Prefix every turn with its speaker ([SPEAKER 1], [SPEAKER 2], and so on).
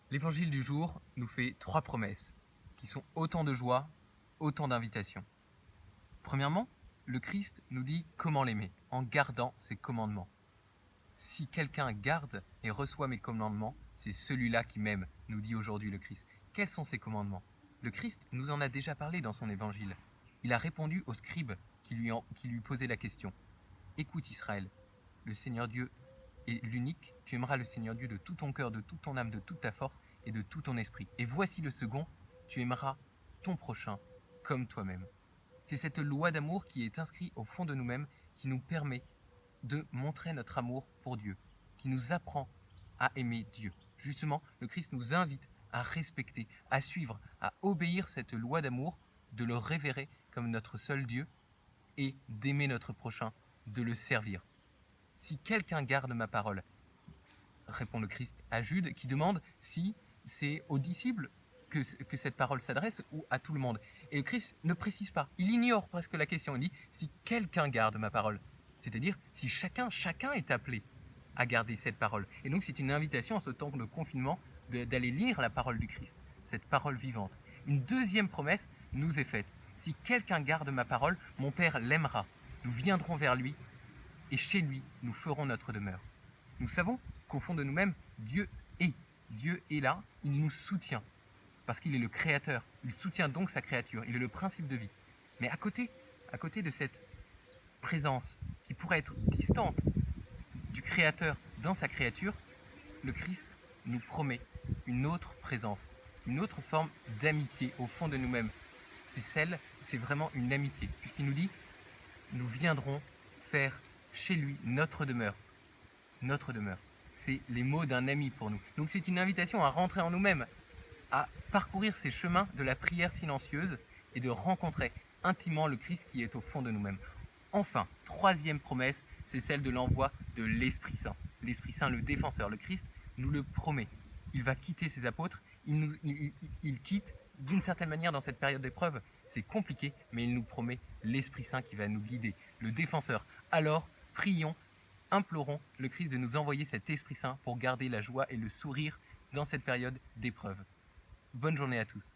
[SPEAKER 1] L'évangile du jour nous fait 3 promesses, qui sont autant de joie, autant d'invitations. Premièrement, le Christ nous dit comment l'aimer, en gardant ses commandements. Si quelqu'un garde et reçoit mes commandements, c'est celui-là qui m'aime, nous dit aujourd'hui le Christ. Quels sont ces commandements? Le Christ nous en a déjà parlé dans son évangile. Il a répondu aux scribes qui lui posaient la question. Écoute Israël, le Seigneur Dieu est l'unique, tu aimeras le Seigneur Dieu de tout ton cœur, de toute ton âme, de toute ta force et de tout ton esprit. Et voici le second, tu aimeras ton prochain comme toi-même. C'est cette loi d'amour qui est inscrite au fond de nous-mêmes qui nous permet de montrer notre amour pour Dieu, qui nous apprend à aimer Dieu. Justement, le Christ nous invite à respecter, à suivre, à obéir cette loi d'amour, de le révérer comme notre seul Dieu et d'aimer notre prochain, de le servir. Si quelqu'un garde ma parole, répond le Christ à Jude, qui demande si c'est aux disciples que cette parole s'adresse ou à tout le monde. Et le Christ ne précise pas, il ignore presque la question, il dit si quelqu'un garde ma parole, c'est-à-dire si chacun est appelé à garder cette parole. Et donc c'est une invitation en ce temps de confinement d'aller lire la parole du Christ, cette parole vivante. Une deuxième promesse nous est faite, si quelqu'un garde ma parole, mon Père l'aimera, nous viendrons vers lui et chez lui nous ferons notre demeure. Nous savons qu'au fond de nous-mêmes, Dieu est là, il nous soutient, parce qu'il est le Créateur, il soutient donc sa créature, il est le principe de vie. Mais à côté de cette présence qui pourrait être distante du Créateur dans sa créature, le Christ nous promet une autre présence, une autre forme d'amitié au fond de nous-mêmes. C'est vraiment une amitié, puisqu'il nous dit, nous viendrons faire chez lui notre demeure. Notre demeure. C'est les mots d'un ami pour nous. Donc c'est une invitation à rentrer en nous-mêmes, à parcourir ces chemins de la prière silencieuse et de rencontrer intimement le Christ qui est au fond de nous-mêmes. Enfin, troisième promesse, c'est celle de l'envoi de l'Esprit Saint. L'Esprit Saint, le défenseur, le Christ nous le promet. Il va quitter ses apôtres, il quitte d'une certaine manière dans cette période d'épreuve. C'est compliqué, mais il nous promet l'Esprit Saint qui va nous guider, le défenseur. Alors, prions, implorons le Christ de nous envoyer cet Esprit Saint pour garder la joie et le sourire dans cette période d'épreuve. Bonne journée à tous.